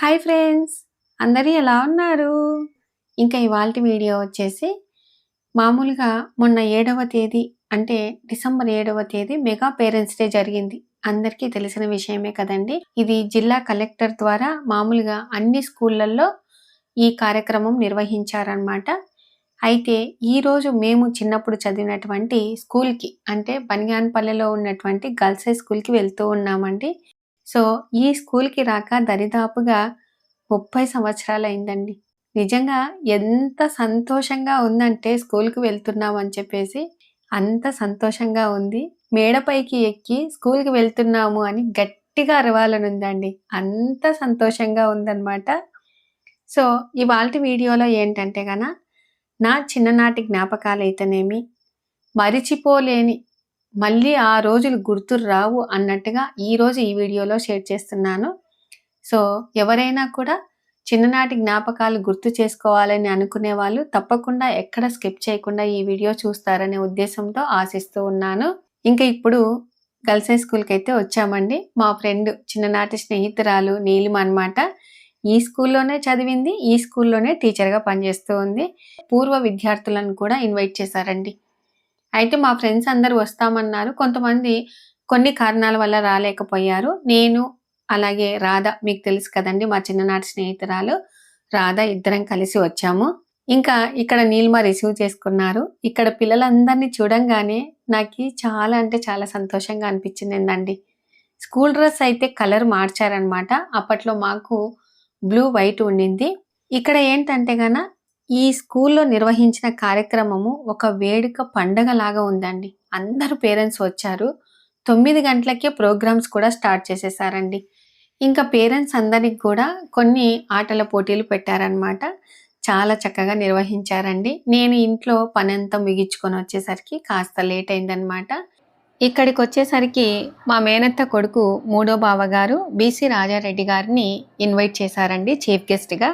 Hi friends, అందరూ ఎలా ఉన్నారు? ఇంకా ఇవాల్టి వీడియో వచ్చేసి మామూలుగా మొన్న 7వ తేదీ అంటే డిసెంబర్ 7వ తేదీ మెగా పేరెంట్స్ డే జరిగింది. అందరికీ తెలిసిన విషయమే కదండి. ఇది జిల్లా కలెక్టర్ ద్వారా మామూలుగా అన్ని స్కూళ్ళల్లో ఈ కార్యక్రమం నిర్వహించారనమాట. అయితే ఈరోజు మేము చిన్నప్పుడు చదివినటువంటి స్కూల్కి అంటే బనియాన్పల్లెలో ఉన్నటువంటి గర్ల్స్ హై స్కూల్కి వెళ్తూ ఉన్నామండి. సో ఈ స్కూల్కి రాక దరిదాపుగా 30 సంవత్సరాలు అయిందండి. నిజంగా ఎంత సంతోషంగా ఉందంటే స్కూల్కి వెళ్తున్నాం అని చెప్పేసి అంత సంతోషంగా ఉంది. మేడపైకి ఎక్కి స్కూల్కి వెళ్తున్నాము అని గట్టిగా అరవాలనుందండి. అంత సంతోషంగా ఉందన్నమాట. సో ఇవాల్టి వీడియోలో ఏంటంటే గన నా చిన్ననాటి జ్ఞాపకాలు అయితేనేమి, మరిచిపోలేని మళ్ళీ ఆ రోజులు గుర్తు రావు అన్నట్టుగా ఈరోజు ఈ వీడియోలో షేర్ చేస్తున్నాను. సో ఎవరైనా కూడా చిన్ననాటి జ్ఞాపకాలు గుర్తు చేసుకోవాలని అనుకునే వాళ్ళు తప్పకుండా ఎక్కడ స్కిప్ చేయకుండా ఈ వీడియో చూస్తారనే ఉద్దేశంతో ఆశిస్తూ ఉన్నాను. ఇంకా ఇప్పుడు గర్ల్స్ హై స్కూల్కి అయితే వచ్చామండి. మా ఫ్రెండ్ చిన్ననాటి స్నేహితురాలు నీలిమ అన్నమాట. ఈ స్కూల్లోనే చదివింది, ఈ స్కూల్లోనే టీచర్గా పనిచేస్తూ ఉంది. పూర్వ విద్యార్థులను కూడా ఇన్వైట్ చేశారండి. అయితే మా ఫ్రెండ్స్ అందరూ వస్తామన్నారు. కొంతమంది కొన్ని కారణాల వల్ల రాలేకపోయారు. నేను అలాగే రాధ, మీకు తెలుసు కదండి మా చిన్ననాటి స్నేహితురాలు రాధ, ఇద్దరం కలిసి వచ్చాము. ఇంకా ఇక్కడ నీలిమ రిసీవ్ చేసుకున్నారు. ఇక్కడ పిల్లలందరినీ చూడంగానే నాకు చాలా అంటే చాలా సంతోషంగా అనిపించిందండి. స్కూల్ డ్రెస్ అయితే కలర్ మార్చారనమాట. అప్పట్లో మాకు బ్లూ వైట్ ఉండింది. ఇక్కడ ఏంటంటే గన ఈ స్కూల్లో నిర్వహించిన కార్యక్రమము ఒక వేడుక పండగ లాగా ఉందండి. అందరూ పేరెంట్స్ వచ్చారు. 9 గంటలకే ప్రోగ్రామ్స్ కూడా స్టార్ట్ చేసేసారండి. ఇంకా పేరెంట్స్ అందరికి కూడా కొన్ని ఆటల పోటీలు పెట్టారనమాట. చాలా చక్కగా నిర్వహించారండి. నేను ఇంట్లో పనంతా ముగించుకొని వచ్చేసరికి కాస్త లేట్ అయిందనమాట. ఇక్కడికి వచ్చేసరికి మా మేనత్త కొడుకు మూడో బావగారు బీసీ రాజారెడ్డి గారిని ఇన్వైట్ చేశారండి చీఫ్ గెస్ట్గా.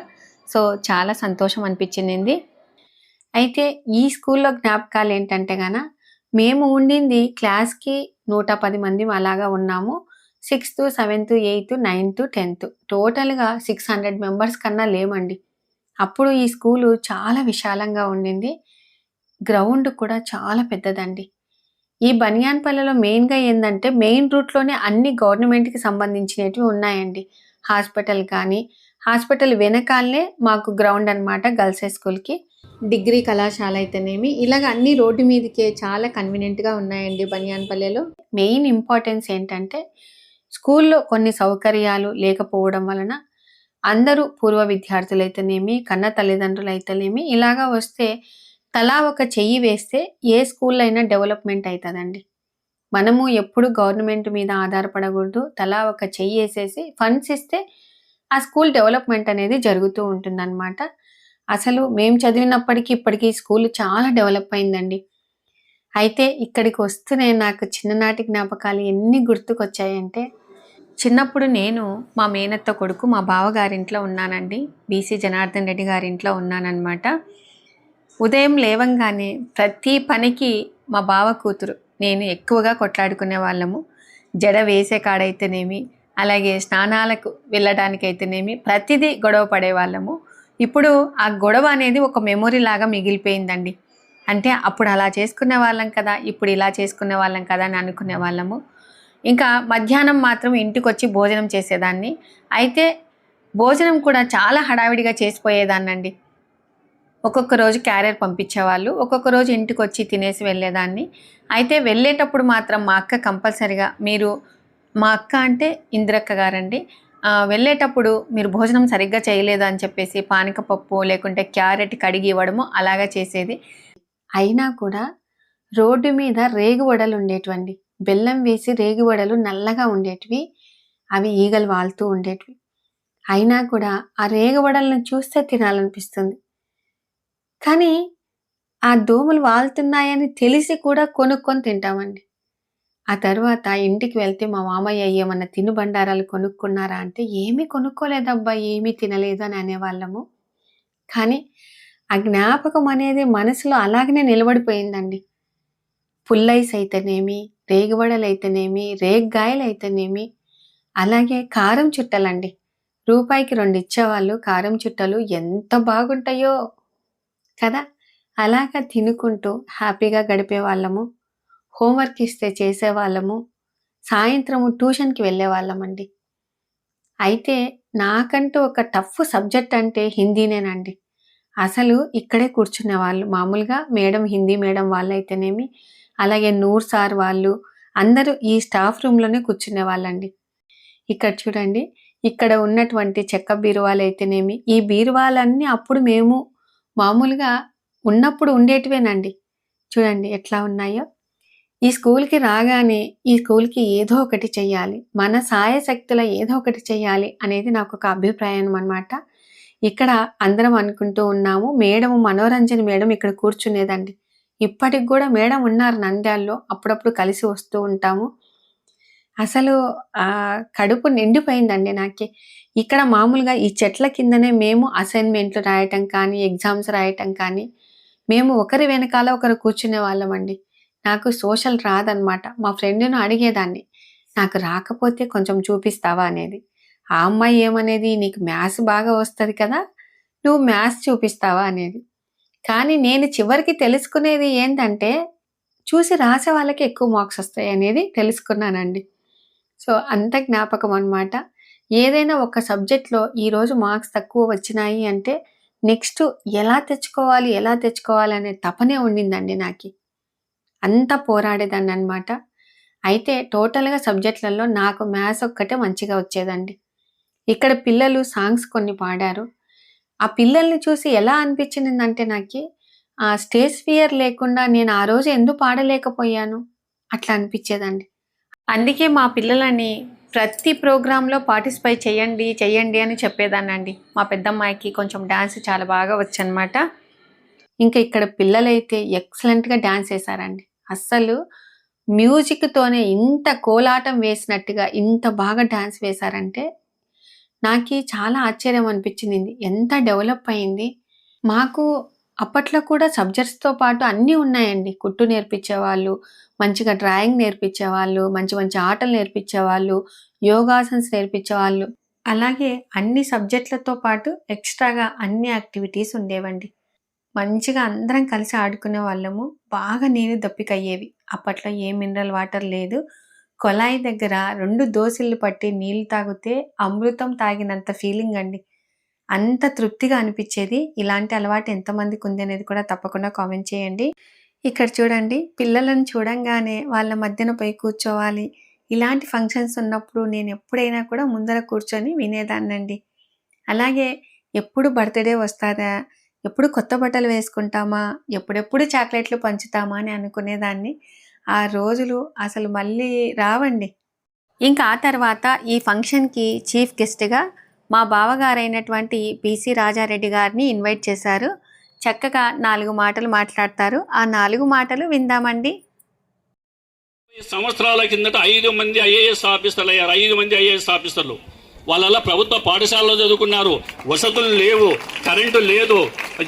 సో చాలా సంతోషం అనిపించింది. అయితే ఈ స్కూల్లో జ్ఞాపకాలు ఏంటంటే గన మేము ఉండింది క్లాస్కి 110 మంది అలాగా ఉన్నాము. 6th, 7th, 8th, 9th, 10th టోటల్గా 600 మెంబర్స్ కన్నా లేమండి. అప్పుడు ఈ స్కూలు చాలా విశాలంగా ఉండింది. గ్రౌండ్ కూడా చాలా పెద్దదండి. ఈ బనియాన్పల్లెలో మెయిన్గా ఏంటంటే మెయిన్ రూట్లోనే అన్ని గవర్నమెంట్కి సంబంధించినవి ఉన్నాయండి. హాస్పిటల్ కానీ, హాస్పిటల్ వెనకాలనే మాకు గ్రౌండ్ అనమాట గర్ల్స్ హై స్కూల్కి. డిగ్రీ కళాశాల అయితేనేమి ఇలాగ అన్ని రోడ్డు మీదకే చాలా కన్వీనియంట్గా ఉన్నాయండి బనియాన్పల్లెలో. మెయిన్ ఇంపార్టెన్స్ ఏంటంటే స్కూల్లో కొన్ని సౌకర్యాలు లేకపోవడం వలన అందరూ పూర్వ విద్యార్థులు అయితేనేమి, కన్న తల్లిదండ్రులు అయితేనేమి ఇలాగా వస్తే తలా ఒక చెయ్యి వేస్తే ఏ స్కూల్లో అయినా డెవలప్మెంట్ అవుతుందండి. మనము ఎప్పుడు గవర్నమెంట్ మీద ఆధారపడకూడదు. తలా ఒక చెయ్యి వేసేసి ఫండ్స్ ఇస్తే ఆ స్కూల్ డెవలప్మెంట్ అనేది జరుగుతూ ఉంటుందన్నమాట. అసలు మేము చదివినప్పటికీ ఇప్పటికీ స్కూల్ చాలా డెవలప్ అయిందండి. అయితే ఇక్కడికి వస్తూనే నాకు చిన్ననాటి జ్ఞాపకాలు ఎన్ని గుర్తుకొచ్చాయంటే, చిన్నప్పుడు నేను మా మేనత్త కొడుకు మా బావగారింట్లో ఉన్నానండి. బీసీ జనార్దన్ రెడ్డి గారింట్లో ఉన్నానన్నమాట. ఉదయం లేవంగానే ప్రతి పనికి మా బావ కూతురు నేను ఎక్కువగా కొట్లాడుకునే వాళ్ళము. జడ వేసే కాడైతేనేమి, అలాగే స్నానాలకు వెళ్ళడానికైతేనేమి ప్రతిదీ గొడవ పడేవాళ్ళము. ఇప్పుడు ఆ గొడవ అనేది ఒక మెమొరీ లాగా మిగిలిపోయిందండి. అంటే అప్పుడు అలా చేసుకునే వాళ్ళం కదా, ఇప్పుడు ఇలా చేసుకునే వాళ్ళం కదా అని అనుకునే వాళ్ళము. ఇంకా మధ్యాహ్నం మాత్రం ఇంటికి వచ్చి భోజనం చేసేదాన్ని. అయితే భోజనం కూడా చాలా హడావిడిగా చేసిపోయేదాన్నండి. ఒక్కొక్క రోజు క్యారియర్ పంపించేవాళ్ళు, ఒక్కొక్క రోజు ఇంటికి వచ్చి తినేసి వెళ్ళేదాన్ని. అయితే వెళ్ళేటప్పుడు మాత్రం మా అక్క కంపల్సరిగా మా అక్క అంటే ఇందిరక్క గారండి, వెళ్ళేటప్పుడు మీరు భోజనం సరిగ్గా చేయలేదు అని చెప్పేసి పానకపప్పు లేకుంటే క్యారెట్ కడిగి ఇవ్వడము అలాగా చేసేది. అయినా కూడా రోడ్డు మీద రేగు వడలు ఉండేటివండి. బెల్లం వేసి రేగు వడలు నల్లగా ఉండేటివి. అవి ఈగలు వాళ్తూ ఉండేటివి. అయినా కూడా ఆ రేగవడలను చూస్తే తినాలనిపిస్తుంది. కానీ ఆ దోమలు వాలుతున్నాయని తెలిసి కూడా కొనుక్కొని తింటామండి. ఆ తర్వాత ఇంటికి వెళ్తే మా మామయ్య ఏమన్నా తినుబండారాలు కొనుక్కున్నారా అంటే, "ఏమీ కొనుక్కోలేదబ్బా! ఏమీ తినలేదు" అని అనేవాళ్ళము. కానీ ఆ జ్ఞాపకం అనేది మనసులో అలాగనే నిలబడిపోయిందండి. పుల్లైస్ అయితేనేమి, రేగివడలైతేనేమి, రేగ్గాయలైతేనేమి, అలాగే కారం చుట్టలండి. రూపాయికి 2 ఇచ్చేవాళ్ళు కారం చుట్టలు. ఎంత బాగుంటాయో కదా! అలాగా తినుకుంటూ హ్యాపీగా గడిపేవాళ్ళము. హోంవర్క్ ఇస్తే చేసేవాళ్ళము. సాయంత్రము ట్యూషన్‌కి వెళ్ళేవాళ్ళమండి. అయితే నాకంటూ ఒక టఫ్ సబ్జెక్ట్ అంటే హిందీనేనండి. అసలు ఇక్కడే కూర్చునేవాళ్ళు. మామూలుగా మేడం హిందీ మేడం వాళ్ళైతేనేమి, అలాగే నూర్ సార్ వాళ్ళు అందరూ ఈ స్టాఫ్ రూమ్‌లోనే కూర్చునేవాళ్ళండి. ఇక్కడ చూడండి, ఇక్కడ ఉన్నటువంటి చెక్క బీరువాలైతేనేమి, ఈ బీరువాలన్నీ అప్పుడు మేము మామూలుగా ఉన్నప్పుడు ఉండేటివేనండి. చూడండి ఎట్లా ఉన్నాయో. ఈ స్కూల్‌కి రాగానే, ఈ స్కూల్‌కి ఏదో ఒకటి చెయ్యాలి. మన శాయశక్తులా ఏదో ఒకటి చెయ్యాలి అనేది నాకొక అభిప్రాయం అన్నమాట. ఇక్కడ అందరం అనుకుంటూ ఉన్నాము. మేడం మనోరంజన్ మేడం ఇక్కడ కూర్చునేదండి. ఇప్పటికి గూడా మేడం ఉన్నారు నంద్యాలలో. అప్పుడప్పుడు కలిసి వస్తూ ఉంటాము. అసలు కడుపు నిండిపోయిందండి నాకి. ఇక్కడ మామూలుగా ఈ చెట్ల కిందనే మేము అసైన్‌మెంట్లు రాయటం కానీ, ఎగ్జామ్స్ రాయటం కానీ, మేము ఒకరి వెనకాల ఒకరు కూర్చునేవాళ్ళమండి. నాకు సోషల్ రాదనమాట. మా ఫ్రెండ్‌ను అడిగేదాన్ని. నాకు రాకపోతే కొంచెం చూపిస్తావా అనేది. ఆ అమ్మాయి ఏమనేది, "నీకు మ్యాథ్స్ బాగా వస్తది కదా! నువ్వు మ్యాథ్స్ చూపిస్తావా?" అనేది. కానీ నేను చివరికి తెలుసుకునేది ఏంటంటే, చూసి రాసే వాళ్ళకి ఎక్కువ మార్క్స్ వస్తాయనేది తెలుసుకున్నానండి. సో, అంత జ్ఞాపకం అనమాట. ఏదైనా ఒక సబ్జెక్ట్‌లో ఈరోజు మార్క్స్ తక్కువ వచ్చినాయి అంటే, నెక్స్ట్ ఎలా తెచ్చుకోవాలి అనే తపనే ఉండిందండి నాకి. అంత పోరాడేదాన్ననమాట. అయితే టోటల్‌గా సబ్జెక్ట్‌లలో నాకు మ్యాథ్స్ ఒక్కటే మంచిగా వచ్చేదండి. ఇక్కడ పిల్లలు సాంగ్స్ కొన్ని పాడారు. ఆ పిల్లల్ని చూసి ఎలా అనిపించిందంటే నాకి, స్టేజ్ ఫియర్ లేకుండా నేను ఆ రోజు ఎందుకు పాడలేకపోయాను? అట్లా అనిపిచ్చేదండి. అందుకే మా పిల్లలని ప్రతి ప్రోగ్రామ్‌లో పార్టిసిపేట్ చెయ్యండి అని చెప్పేదాన్నండి. మా పెద్దమ్మాయికి కొంచెం డాన్స్ చాలా బాగా వచ్చనమాట. ఇంకా ఇక్కడ పిల్లలైతే ఎక్సలెంట్‌గా డాన్స్ ఏసారండి. అస్సలు మ్యూజిక్‌తోనే ఇంత కోలాటం వేసినట్టుగా ఇంత బాగా డాన్స్ వేశారంటే, నాకి చాలా ఆశ్చర్యం అనిపించింది. ఎంత డెవలప్ అయింది. మాకు అప్పట్లో కూడా సబ్జెక్ట్స్‌తో పాటు అన్నీ ఉన్నాయండి. కుట్టు నేర్పించేవాళ్ళు, మంచిగా డ్రాయింగ్ నేర్పించేవాళ్ళు, మంచి మంచి ఆటలు నేర్పించేవాళ్ళు, యోగాసన్స్ నేర్పించేవాళ్ళు. అలాగే అన్ని సబ్జెక్ట్‌లతో పాటు ఎక్స్‌ట్రాగా అన్ని యాక్టివిటీస్ ఉండేవండి. మంచిగా అందరం కలిసి ఆడుకునేవాళ్ళము. బాగా నీళ్ళు దప్పికయ్యేవి. అప్పట్లో ఏ మినరల్ వాటర్ లేదు. కొళాయి దగ్గర 2 దోసిళ్ళు పట్టి నీళ్ళు తాగితే అమృతం తాగినంత ఫీలింగ్ అండి. అంత తృప్తిగా అనిపిచ్చేది. ఇలాంటి అలవాటు ఎంతమందికి ఉంది అనేది కూడా తప్పకుండా కామెంట్ చేయండి. ఇక్కడ చూడండి, పిల్లలను చూడంగానే వాళ్ళ మధ్యన పోయి కూర్చోవాలి. ఇలాంటి ఫంక్షన్స్ ఉన్నప్పుడు నేను ఎప్పుడైనా కూడా ముందర కూర్చొని వినేదాన్నండి. అలాగే ఎప్పుడు బర్త్‌డే వస్తాదా? ఎప్పుడు కొత్త బట్టలు వేసుకుంటామా? ఎప్పుడెప్పుడు చాక్లెట్లు పంచుతామా అని అనుకునేదాన్ని. ఆ రోజులు అసలు మళ్ళీ రావండి. ఇంకా ఆ తర్వాత ఈ ఫంక్షన్‌కి చీఫ్ గెస్ట్‌గా మా బావగారైనటువంటి పీసీ రాజారెడ్డి గారిని ఇన్వైట్ చేశారు. చక్కగా 4 మాటలు మాట్లాడతారు. ఆ 4 మాటలు విందామండి. సంవత్సరాల కిందట 5 మంది ఐఏఎస్ ఆఫీసర్లు అయ్యారు. 5 మంది ఐఏఎస్ ఆఫీసర్లు. వాళ్ళ ప్రభుత్వ పాఠశాలలో చదువుకున్నారు. వసతులు లేవు, కరెంటు లేదు.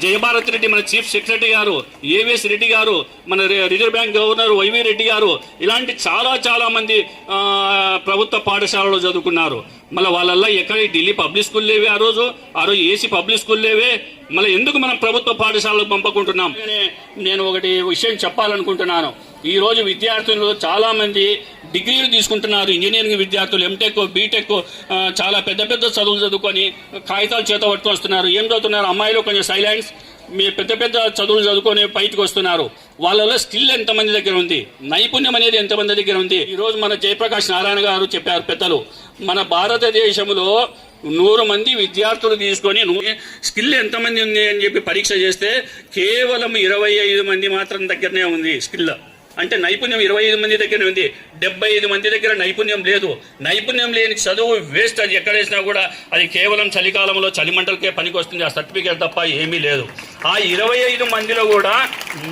జయభారత్ రెడ్డి మన చీఫ్ సెక్రటరీ గారు, ఏవిఎస్ రెడ్డి గారు, మన Reserve Bank governor YV Reddy గారు, ఇలాంటి చాలా మంది ప్రభుత్వ పాఠశాలలో చదువుకున్నారు. మళ్ళీ వాళ్ళల్లో ఎక్కడ ఢిల్లీ పబ్లిక్ స్కూల్ లేవే ఆ రోజు ఏసీ పబ్లిక్ స్కూల్ లేవే. మళ్ళీ ఎందుకు మనం ప్రభుత్వ పాఠశాలకు పంపకుంటున్నాం? నేను ఒకటి విషయం చెప్పాలనుకుంటున్నాను. ఈ రోజు విద్యార్థులు చాలా మంది డిగ్రీలు తీసుకుంటున్నారు. ఇంజనీరింగ్ విద్యార్థులు ఎంటెక్, బీటెక్, చాలా పెద్ద చదువులు చదువుకొని కాగితాలు చేత పట్టుకొని వస్తున్నారు. ఏం చదువుతున్నారు? అమ్మాయిలు కొంచెం సైలెన్స్, మీ పెద్ద చదువులు చదువుకొని బయటకు వస్తున్నారు. వాళ్ళలో స్కిల్ ఎంతమంది దగ్గర ఉంది, నైపుణ్యం అనేది ఎంతమంది దగ్గర ఉంది? ఈ రోజు మన జయప్రకాష్ నారాయణ గారు చెప్పారు పెద్దలు, మన భారతదేశంలో 100 మంది విద్యార్థులు తీసుకొని స్కిల్ ఎంతమంది ఉంది అని చెప్పి పరీక్ష చేస్తే కేవలం 25 మంది మాత్రం దగ్గరనే ఉంది స్కిల్. అంటే నైపుణ్యం 25 మంది దగ్గర ఉంది, 75 మంది దగ్గర నైపుణ్యం లేదు. నైపుణ్యం లేని చదువు వేస్ట్. అది ఎక్కడ వేసినా కూడా అది కేవలం చలికాలంలో చలిమంటలకే పనికి వస్తుంది, ఆ సర్టిఫికేట్ తప్ప ఏమీ లేదు. ఆ 25 మందిలో కూడా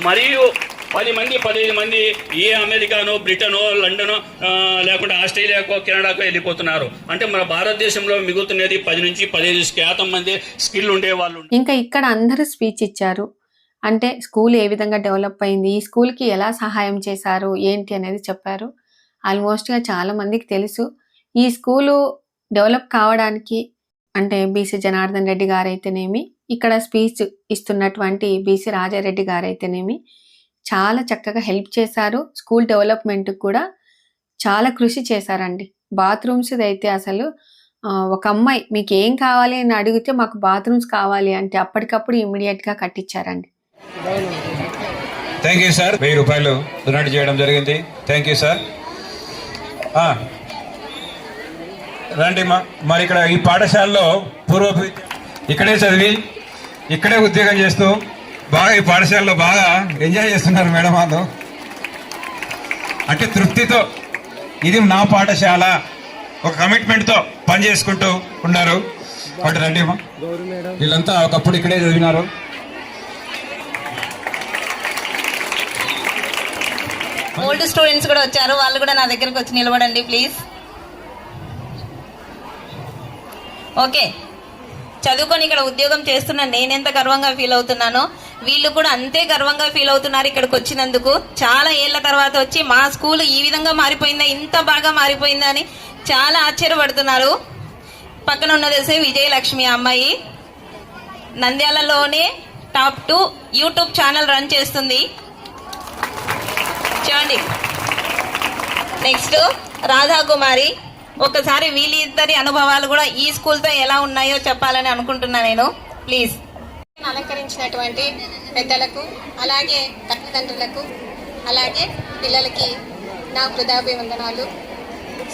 మరియు 10 మంది 15 మంది ఏ అమెరికానో, బ్రిటనో, లండనో లేకుంటే ఆస్ట్రేలియాకో, కెనడాకో వెళ్ళిపోతున్నారు. అంటే మన భారతదేశంలో మిగులుతున్నది 10 నుంచి 15% మంది స్కిల్ ఉండే వాళ్ళు. ఇంకా ఇక్కడ అందరూ స్పీచ్ ఇచ్చారు. అంటే స్కూల్ ఏ విధంగా డెవలప్ అయింది, ఈ స్కూల్కి ఎలా సహాయం చేశారు ఏంటి అనేది చెప్పారు. ఆల్మోస్ట్గా చాలా మందికి తెలుసు. ఈ స్కూలు డెవలప్ కావడానికి అంటే బీసీ జనార్దన్ రెడ్డి గారైతేనేమి, ఇక్కడ స్పీచ్ ఇస్తున్నటువంటి బీసీ రాజారెడ్డి గారైతేనేమి చాలా చక్కగా హెల్ప్ చేశారు. స్కూల్ డెవలప్మెంట్ కూడా చాలా కృషి చేశారండి. బాత్రూమ్స్ అయితే అసలు ఒక అమ్మాయి మీకు ఏం కావాలి అని అడిగితే మాకు బాత్రూమ్స్ కావాలి అంటే అప్పటికప్పుడు ఇమ్మీడియట్గా కట్టించారండి. Thank you sir. 1000 రూపాయలు డొనేట్ చేయడం జరిగింది. Thank you sir. రండి మరి ఇక్కడ ఈ పాఠశాలలో ఇక్కడే చదివి ఇక్కడే ఉద్యోగం చేస్తూ బాగా ఈ పాఠశాలలో బాగా ఎంజాయ్ చేస్తున్నారు మేడం వాళ్ళు. అంటే తృప్తితో ఇది నా పాఠశాల ఒక కమిట్మెంట్తో పని చేసుకుంటూ ఉన్నారు. ఒకటి రండి అమ్మా, వీళ్ళంతా ఒకప్పుడు ఇక్కడే చదివినారు. ఓల్డ్ స్టూడెంట్స్ కూడా వచ్చారు, వాళ్ళు కూడా నా దగ్గరకు వచ్చి నిలబడండి ప్లీజ్. ఓకే, చదువుకొని ఇక్కడ ఉద్యోగం చేస్తున్నా నేనెంత గర్వంగా ఫీల్ అవుతున్నానో వీళ్ళు కూడా అంతే గర్వంగా ఫీల్ అవుతున్నారు ఇక్కడికి వచ్చినందుకు. చాలా ఏళ్ల తర్వాత వచ్చి మా స్కూల్ ఈ విధంగా మారిపోయిందా, ఇంత బాగా మారిపోయిందా అని చాలా ఆశ్చర్యపడుతున్నారు. పక్కన ఉన్నది విజయలక్ష్మి అమ్మాయి, నంద్యాలలోనే టాప్ 2 యూట్యూబ్ ఛానల్ రన్ చేస్తుంది. చూడండి. నెక్స్ట్ రాధాకుమారి. ఒకసారి వీళ్ళిద్దరి అనుభవాలు కూడా ఈ స్కూల్తో ఎలా ఉన్నాయో చెప్పాలని అనుకుంటున్నా నేను. ప్లీజ్. అలంకరించినటువంటి పెద్దలకు, అలాగే తల్లిదండ్రులకు, అలాగే పిల్లలకి నా హృదయాభివందనాలు.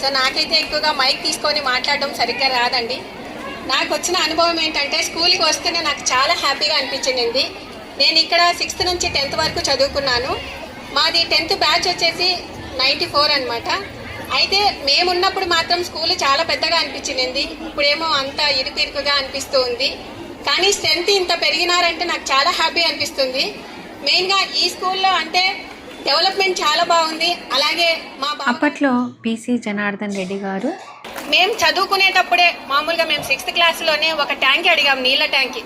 సో నాకైతే ఎక్కువగా మైక్ తీసుకొని మాట్లాడడం సరిగ్గా రాదండి. నాకు వచ్చిన అనుభవం ఏంటంటే స్కూల్కి వస్తేనే నాకు చాలా హ్యాపీగా అనిపించింది. నేను ఇక్కడ 6th నుంచి 10th వరకు చదువుకున్నాను. మాది 10th బ్యాచ్ వచ్చేసి 94 అనమాట. అయితే మేమున్నప్పుడు మాత్రం స్కూల్ చాలా పెద్దగా అనిపించింది, ఇప్పుడేమో అంత ఇరుకుగా అనిపిస్తూ ఉంది. కానీ స్ట్రెంత్ ఇంత పెరిగినారంటే నాకు చాలా హ్యాపీ అనిపిస్తుంది. మెయిన్గా ఈ స్కూల్లో అంటే డెవలప్మెంట్ చాలా బాగుంది. అలాగే అప్పట్లో బీసీ జనార్దన్ రెడ్డి గారు మేము చదువుకునేటప్పుడే మామూలుగా మేము 6th క్లాస్లోనే ఒక ట్యాంక్ అడిగాం, నీళ్ళ ట్యాంక్.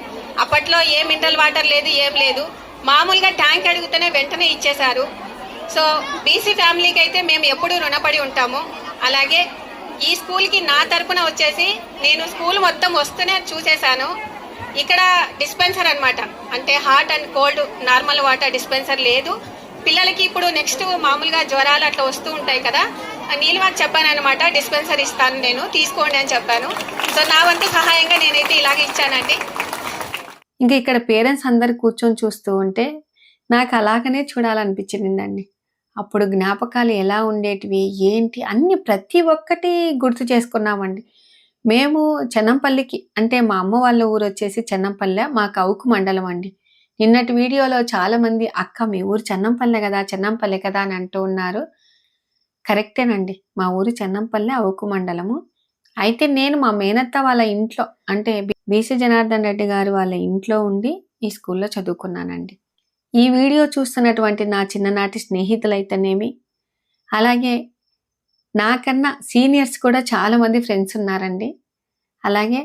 అప్పట్లో ఏ మినరల్ వాటర్ లేదు, ఏం లేదు. మామూలుగా ట్యాంక్ అడిగితేనే వెంటనే ఇచ్చేశారు. సో బీసీ ఫ్యామిలీకి అయితే మేము ఎప్పుడూ రుణపడి ఉంటాము. అలాగే ఈ స్కూల్కి నా తరపున వచ్చేసి నేను స్కూల్ మొత్తం వస్తూనే చూసేశాను. ఇక్కడ డిస్పెన్సర్ అనమాట, అంటే hot and cold normal water dispenser లేదు. పిల్లలకి ఇప్పుడు నెక్స్ట్ మామూలుగా జ్వరాలు అట్లా వస్తూ ఉంటాయి కదా, నీలిమాకు చెప్పాను అనమాట, డిస్పెన్సర్ ఇస్తాను నేను, తీసుకోండి అని చెప్పాను. సో నా వంతు సహాయంగా నేనైతే ఇలాగే ఇచ్చానండి. ఇంకా ఇక్కడ పేరెంట్స్ అందరు కూర్చొని చూస్తూ ఉంటే నాకు అలాగనే చూడాలనిపించిందండి. అప్పుడు జ్ఞాపకాలు ఎలా ఉండేటివి ఏంటి అన్ని ప్రతి ఒక్కటి గుర్తు చేసుకున్నామండి. మేము చెన్నంపల్లికి అంటే మా అమ్మ వాళ్ళ ఊరు వచ్చేసి చెన్నంపల్లె, మా కౌకు మండలం అండి. నిన్నటి వీడియోలో చాలా మంది అక్క మీ ఊరు చెన్నంపల్లె కదా అని అంటూ ఉన్నారు. కరెక్టేనండి, మా ఊరు చెన్నంపల్లె, అవుకు మండలము. అయితే నేను మా మేనత్త వాళ్ళ ఇంట్లో అంటే బీసీ జనార్దన్ రెడ్డి గారు వాళ్ళ ఇంట్లో ఉండి ఈ స్కూల్లో చదువుకున్నానండి. ఈ వీడియో చూస్తున్నటువంటి నా చిన్ననాటి స్నేహితులైతేనేమి, అలాగే నాకన్నా సీనియర్స్ కూడా చాలా మంది ఫ్రెండ్స్ ఉన్నారండి. అలాగే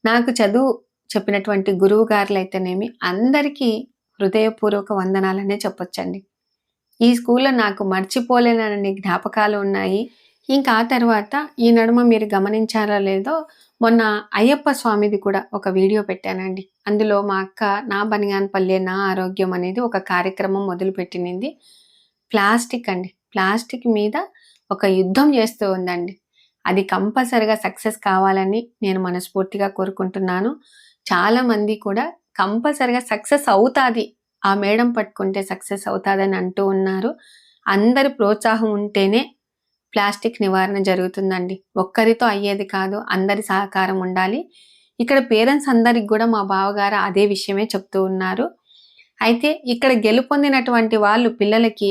నాకు చదువు చెప్పినటువంటి గురువు గారులు అయితేనేమి అందరికీ హృదయపూర్వక వందనాలనే చెప్పొచ్చండి. ఈ స్కూల్లో నాకు మర్చిపోలేనని జ్ఞాపకాలు ఉన్నాయి. ఇంకా ఆ తర్వాత ఈ నడుమ మీరు గమనించారో లేదో మొన్న అయ్యప్ప స్వామిది కూడా ఒక వీడియో పెట్టానండి. అందులో మా అక్క నా బనిగాన్పల్లె నా ఆరోగ్యం అనేది ఒక కార్యక్రమం మొదలుపెట్టింది. ప్లాస్టిక్ అండి, ప్లాస్టిక్ మీద ఒక యుద్ధం చేస్తూ ఉందండి. అది కంపల్సరిగా సక్సెస్ కావాలని నేను మనస్ఫూర్తిగా కోరుకుంటున్నాను. చాలా మంది కూడా కంపల్సరిగా సక్సెస్ అవుతాది, ఆ మేడం పట్టుకుంటే సక్సెస్ అవుతాదని అంటూ ఉన్నారు. అందరి ప్రోత్సాహం ఉంటేనే ప్లాస్టిక్ నివారణ జరుగుతుందండి. ఒక్కరితో అయ్యేది కాదు, అందరి సహకారం ఉండాలి. ఇక్కడ పేరెంట్స్ అందరికి కూడా మా బావగారు అదే విషయమే చెప్తూ ఉన్నారు. అయితే ఇక్కడ గెలుపొందినటువంటి వాళ్ళు పిల్లలకి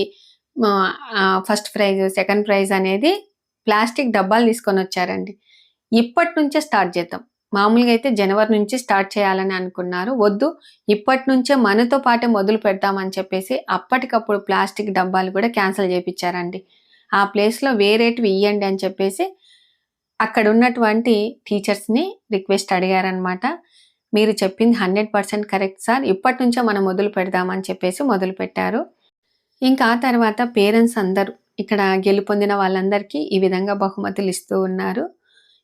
ఫస్ట్ ప్రైజ్, సెకండ్ ప్రైజ్ అనేది ప్లాస్టిక్ డబ్బాలు తీసుకొని వచ్చారండి. ఇప్పటి నుంచే స్టార్ట్ చేద్దాం. మామూలుగా అయితే జనవరి నుంచి స్టార్ట్ చేయాలని అనుకున్నారు. వద్దు, ఇప్పటి నుంచే మనతో పాటే మొదలు పెడతామని చెప్పేసి అప్పటికప్పుడు ప్లాస్టిక్ డబ్బాలు కూడా క్యాన్సిల్ చేయించారండి. ఆ ప్లేస్లో వేరేటివి ఇయ్యండి అని చెప్పేసి అక్కడ ఉన్నటువంటి టీచర్స్ని రిక్వెస్ట్ అడిగారనమాట. మీరు చెప్పింది 100% కరెక్ట్ సార్, ఇప్పటి నుంచే మనం మొదలు పెడదామని చెప్పేసి మొదలు పెట్టారు. ఇంకా ఆ తర్వాత పేరెంట్స్ అందరూ ఇక్కడ గెలుపొందిన వాళ్ళందరికీ ఈ విధంగా బహుమతులు ఇస్తూ ఉన్నారు.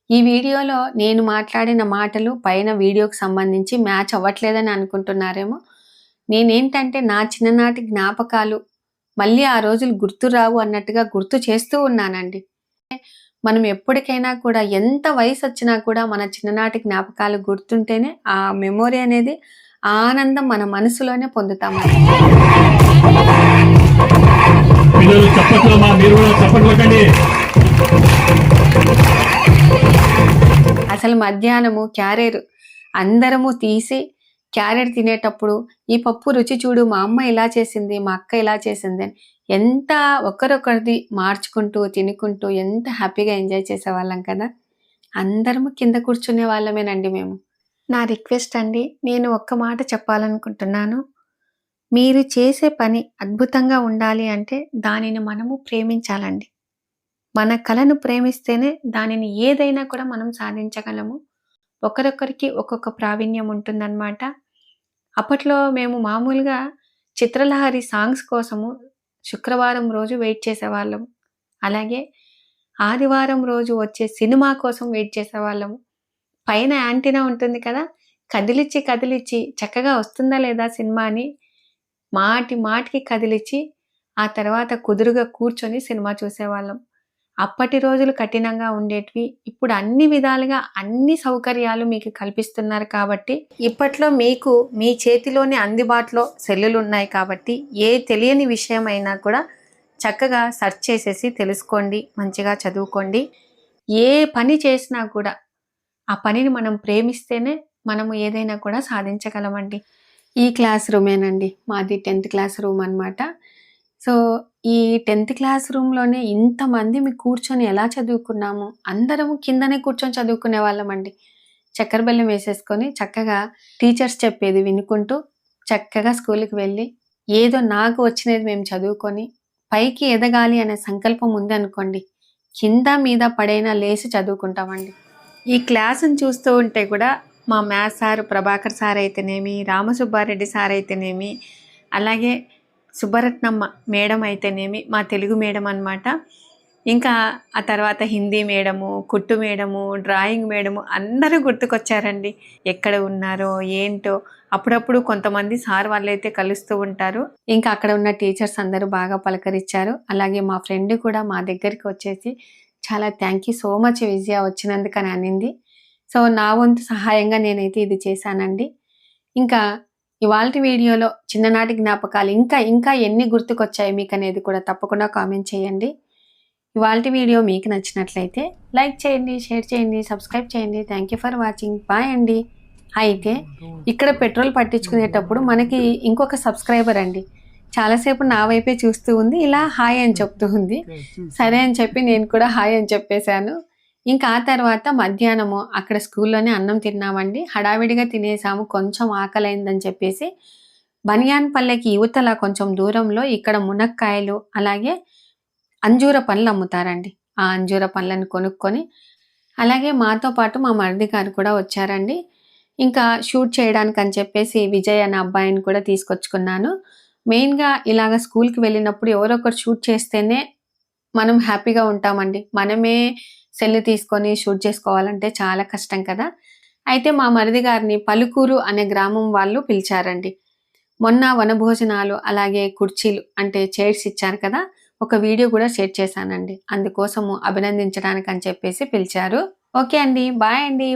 ఈ వీడియోలో నేను మాట్లాడిన మాటలు పైన వీడియోకి సంబంధించి మ్యాచ్ అవ్వట్లేదని అనుకుంటున్నారేమో. నేనేంటంటే నా చిన్ననాటి జ్ఞాపకాలు మళ్ళీ ఆ రోజులు గుర్తు రావు అన్నట్టుగా గుర్తు చేస్తూ ఉన్నానండి. మనం ఎప్పటికైనా కూడా ఎంత వయసు వచ్చినా కూడా మన చిన్ననాటి జ్ఞాపకాలు గుర్తుంటేనే ఆ మెమొరీ అనేది, ఆ ఆనందం మన మనసులోనే పొందుతామండి. అసలు మధ్యాహ్నము క్యారెట్ అందరము తీసి క్యారెట్ తినేటప్పుడు ఈ పప్పు రుచి చూడు, మా అమ్మ ఇలా చేసింది, మా అక్క ఇలా చేసింది అని ఎంత ఒకరొకరిది మార్చుకుంటూ తినుకుంటూ ఎంత హ్యాపీగా ఎంజాయ్ చేసేవాళ్ళం కదా. అందరము కింద కూర్చునే వాళ్ళమేనండి మేము. నా రిక్వెస్ట్ అండి, నేను ఒక్క మాట చెప్పాలనుకుంటున్నాను. మీరు చేసే పని అద్భుతంగా ఉండాలి అంటే దానిని మనము ప్రేమించాలండి. మన కళను ప్రేమిస్తేనే దానిని ఏదైనా కూడా మనం సాధించగలము. ఒకరొకరికి ఒక్కొక్క ప్రావీణ్యం ఉంటుందన్నమాట. అప్పట్లో మేము మామూలుగా చిత్రలహరి సాంగ్స్ కోసము శుక్రవారం రోజు వెయిట్ చేసేవాళ్ళము. అలాగే ఆదివారం రోజు వచ్చే సినిమా కోసం వెయిట్ చేసేవాళ్ళము. పైన యాంటీనా ఉంటుంది కదా, కదిలిచ్చి చక్కగా వస్తుందా లేదా సినిమా అని మాటికి కదిలిచ్చి ఆ తర్వాత కుదురుగా కూర్చొని సినిమా చూసేవాళ్ళం. అప్పటి రోజులు కఠినంగా ఉండేటివి. ఇప్పుడు అన్ని విధాలుగా అన్ని సౌకర్యాలు మీకు కల్పిస్తున్నారు కాబట్టి, ఇప్పట్లో మీకు మీ చేతిలోనే అందుబాటులో సెల్లులు ఉన్నాయి కాబట్టి ఏ తెలియని విషయం అయినా కూడా చక్కగా సెర్చ్ చేసేసి తెలుసుకోండి, మంచిగా చదువుకోండి. ఏ పని చేసినా కూడా ఆ పనిని మనం ప్రేమిస్తేనే మనము ఏదైనా కూడా సాధించగలమండి. ఈ క్లాస్ రూమేనండి మాది, 10th క్లాస్ రూమ్ అనమాట. సో ఈ 10th క్లాస్ రూమ్లోనే ఇంతమంది మీకు కూర్చొని ఎలా చదువుకున్నాము, అందరము కిందనే కూర్చొని చదువుకునే వాళ్ళమండి. చక్కెర బెల్లం వేసేసుకొని చక్కగా టీచర్స్ చెప్పేది వినుకుంటూ చక్కగా స్కూల్కి వెళ్ళి ఏదో నాకు వచ్చినది మేము చదువుకొని పైకి ఎదగాలి అనే సంకల్పం ఉంది అనుకోండి, కింద మీద పడైనా లేచి చదువుకుంటామండి. ఈ క్లాసును చూస్తూ ఉంటే కూడా మా మ్యాథ్స్ సార్ ప్రభాకర్ సార్ అయితేనేమి, రామసుబ్బారెడ్డి సార్ అయితేనేమి, అలాగే సుబ్బరత్నమ్మ మేడం అయితేనేమి, మా తెలుగు మేడం అన్నమాట. ఇంకా ఆ తర్వాత హిందీ మేడము, కుట్టు మేడము, డ్రాయింగ్ మేడము అందరూ గుర్తుకొచ్చారండి. ఎక్కడ ఉన్నారో ఏంటో అప్పుడప్పుడు కొంతమంది సార్ వాళ్ళైతే కలుస్తూ ఉంటారు. ఇంకా అక్కడ ఉన్న టీచర్స్ అందరూ బాగా పలకరించారు. అలాగే మా ఫ్రెండ్ కూడా మా దగ్గరికి వచ్చేసి చాలా థ్యాంక్ యూ సో మచ్ విజయ వచ్చినందుకని అనింది. సో నా వంతు సహాయంగా నేనైతే ఇది చేశానండి. ఇంకా ఇవాల్టి వీడియోలో చిన్ననాటి జ్ఞాపకాలు ఇంకా ఎన్ని గుర్తుకొచ్చాయి మీకు అనేది కూడా తప్పకుండా కామెంట్ చేయండి. ఇవాల్టి వీడియో మీకు నచ్చినట్లయితే లైక్ చేయండి, షేర్ చేయండి, సబ్స్క్రైబ్ చేయండి. Thank you for watching. Bye అండి. అయితే ఇక్కడ పెట్రోల్ పట్టించుకునేటప్పుడు మనకి ఇంకొక సబ్స్క్రైబర్ అండి చాలాసేపు నా వైపే చూస్తూ ఉంది, ఇలా హాయ్ అని చెప్తూ ఉంది. సరే అని చెప్పి నేను కూడా హాయ్ అని చెప్పేశాను. ఇంకా ఆ తర్వాత మధ్యాహ్నము అక్కడ స్కూల్లోనే అన్నం తిన్నామండి. హడావిడిగా తినేసాము, కొంచెం ఆకలైందని చెప్పేసి బనియాన్పల్లెకి యువతల కొంచెం దూరంలో ఇక్కడ మునక్కాయలు అలాగే అంజూర పండ్లు అమ్ముతారండి. ఆ అంజూర పండ్లను కొనుక్కొని అలాగే మాతో పాటు మా మరిది గారు కూడా వచ్చారండి. ఇంకా షూట్ చేయడానికి అని చెప్పేసి విజయ్ అనే అబ్బాయిని కూడా తీసుకొచ్చుకున్నాను. మెయిన్గా ఇలాగ స్కూల్కి వెళ్ళినప్పుడు ఎవరో ఒకరు షూట్ చేస్తేనే మనం హ్యాపీగా ఉంటామండి. మనమే సెల్ తీసుకొని షూట్ చేసుకోవాలంటే చాలా కష్టం కదా. అయితే మా మరిది గారిని పలుకూరు అనే గ్రామం వాళ్ళు పిలిచారండి. మొన్న వనభోజనాలు అలాగే కుర్చీలు అంటే చైర్స్ ఇచ్చారు కదా, ఒక వీడియో కూడా షేర్ చేశానండి. అందుకోసము అభినందించడానికి అని చెప్పేసి పిలిచారు. ఓకే అండి, బాయ్ అండి.